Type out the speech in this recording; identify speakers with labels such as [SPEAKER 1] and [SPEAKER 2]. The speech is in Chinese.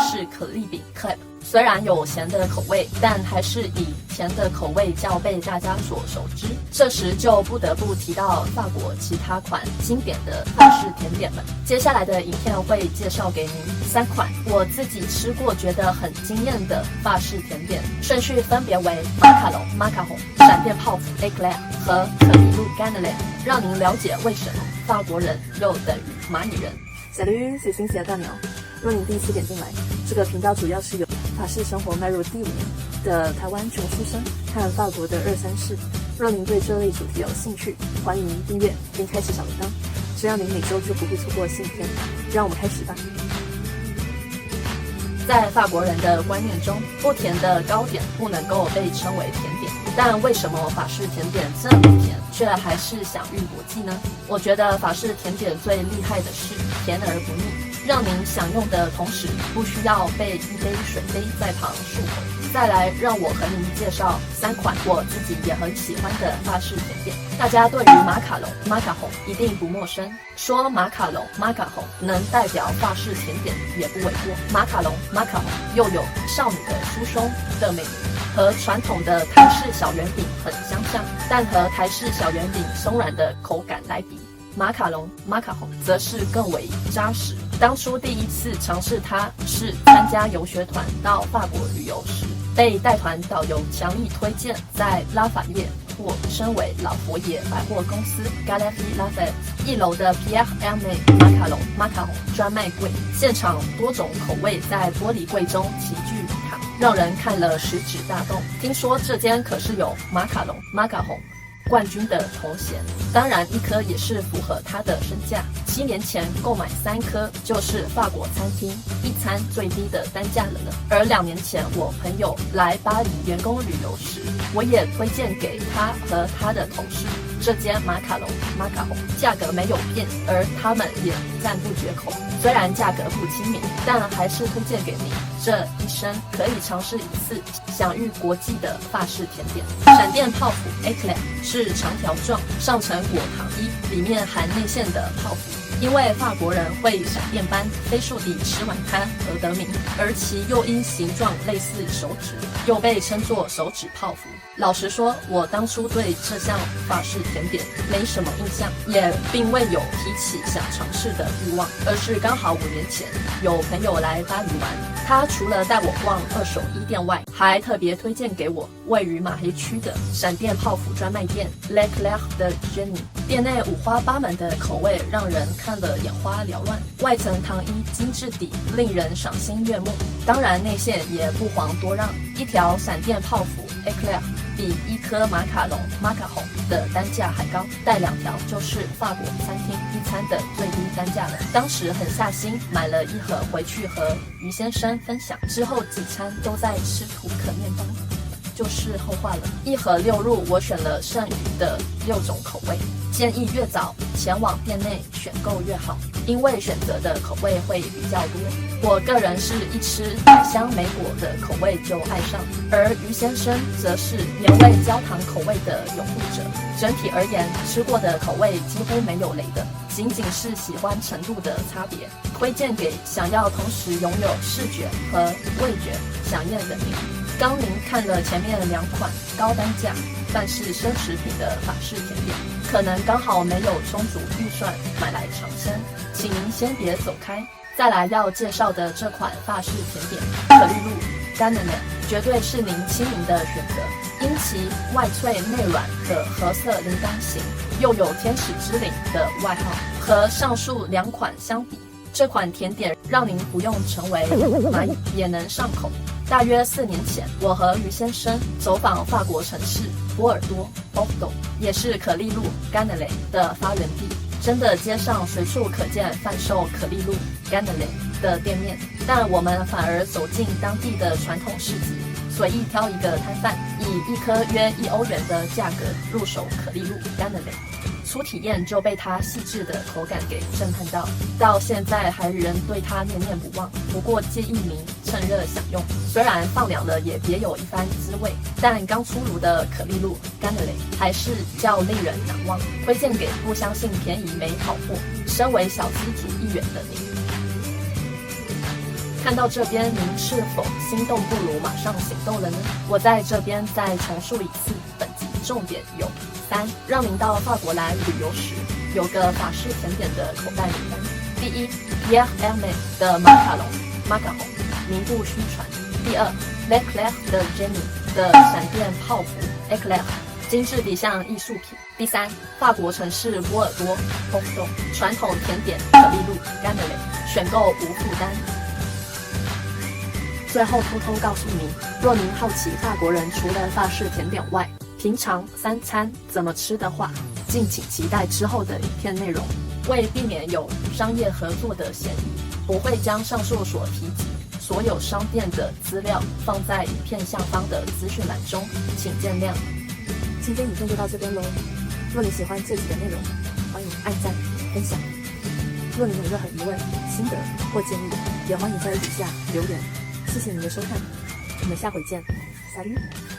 [SPEAKER 1] 式可丽饼 Crepe。虽然有咸的口味，但还是以甜的口味较被大家所熟知。这时就不得不提到法国其他款经典的法式甜点们。接下来的影片会介绍给您3款我自己吃过觉得很惊艳的法式甜点，顺序分别为马卡龙 macaron、闪电泡芙 éclair 和可丽露 cannelé， 让您了解为什么法国人又等于蚂蚁人。
[SPEAKER 2] Salut， c'est Cynthia大鸟。若您第一次点进来，这个频道主要是由法式生活迈入第5年的台湾穷书生和法国的2、3世。若您对这类主题有兴趣，欢迎订阅并开启小铃铛，这样您每周就不会错过新片。让我们开始吧。
[SPEAKER 1] 在法国人的观念中，不甜的糕点不能够被称为甜点。但为什么法式甜点这么甜，却还是享誉国际呢？我觉得法式甜点最厉害的是甜而不腻，让您享用的同时不需要被一杯水杯在旁漱口。再来，让我和您介绍3款我自己也很喜欢的法式甜点。大家对于马卡龙 macaron 一定不陌生，说马卡龙 macaron 能代表法式甜点也不为过。马卡龙 macaron 又有少女的酥胸的美名，和传统的台式小圆饼很相像，但和台式小圆饼松软的口感来比，马卡龙 macaron 则是更为扎实。当初第一次尝试它是参加游学团到法国旅游时，被带团导游强力推荐在拉法叶或称为老佛爷百货公司 Galerie Lafayette 1楼的 Pierre Hermé 马卡龙 macaron 专卖柜，现场多种口味在玻璃柜中齐聚一堂，让人看了食指大动。听说这间可是有马卡龙 macaron冠军的头衔，当然1颗也是符合它的身价。7年前购买3颗就是法国餐厅1餐最低的单价了呢。而2年前我朋友来巴黎员工旅游时，我也推荐给他和他的同事这间马卡龙 macaron， 价格没有变，而他们也赞不绝口。虽然价格不亲民，但还是推荐给您，这一生可以尝试一次享誉国际的法式甜点。闪电泡芙 éclair 是长条状，上层裹糖衣，里面含内馅的泡芙。因为法国人会闪电般飞速地吃完它而得名，而其又因形状类似手指，又被称作手指泡芙。老实说，我当初对这项法式甜点没什么印象，也并未有提起想尝试的欲望，而是刚好5年前有朋友来巴黎玩，他除了带我逛二手衣店外，还特别推荐给我位于马黑区的闪电泡芙专卖店 L'Éclair de Génie。店内五花八门的口味让人看了眼花缭乱，外层糖衣精致底，令人赏心悦目。当然内馅也不遑多让，一条闪电泡芙 Éclair 比1颗马卡龙 macaron 的单价还高，带2条就是法国餐厅1餐的最低单价了。当时很下心，买了1盒回去和于先生分享，之后几餐都在吃土可面包，就是后话了。1盒6入，我选了剩余的6种口味，建议越早前往店内选购越好，因为选择的口味会比较多。我个人是一吃百香莓果的口味就爱上，而于先生则是原味焦糖口味的拥护者。整体而言，吃过的口味几乎没有雷的，仅仅是喜欢程度的差别。推荐给想要同时拥有视觉和味觉享宴的您。刚您看了前面2款高单价但是奢侈品的法式甜点，可能刚好没有充足预算买来尝鲜，请您先别走开。再来要介绍的这款法式甜点可丽露 cannelé 绝对是您亲民的选择，因其外脆内软的褐色铃铛形，又有天使之领的外号。和上述2款相比，这款甜点让您不用成为蚂蚁也能上口。大约4年前，我和于先生走访法国城市波尔多 Bordeaux， 也是可丽露 cannelé 的发源地。真的街上随处可见贩售可丽露 cannelé 的店面，但我们反而走进当地的传统市集，随意挑一个摊贩，以1颗约1欧元的价格入手可丽露 cannelé。初体验就被它细致的口感给震撼到现在还仍对它念念不忘。不过建议您趁热享用，虽然放凉了也别有一番滋味，但刚出炉的可丽露 cannelé 还是较令人难忘，推荐给不相信便宜没好货，身为小资族1员的您。看到这边，您是否心动不如马上行动了呢？我在这边再重述一次，本集重点有3，让您到法国来旅游时有个法式甜点的口袋名单。第一 Pierre Hermé 的马卡龙名不虚传。第二 Leclerc 的 Jenny 的闪电泡芙 Eclair， 精致的像艺术品。第三，法国城市波尔多 Bordeaux 传统甜点可丽露 Gamelet， 选购无负担。最后偷偷告诉您，若您好奇法国人除了法式甜点外，平常3餐怎么吃的话，敬请期待之后的影片内容。为避免有商业合作的嫌疑，我会将上述所提及所有商店的资料放在影片下方的资讯栏中，请见谅。
[SPEAKER 2] 今天影片就到这边喽。若你喜欢这集的内容，欢迎按赞分享。若你有任何疑问、心得或建议，也欢迎在底下留言。谢谢您的收看，我们下回见，Salut。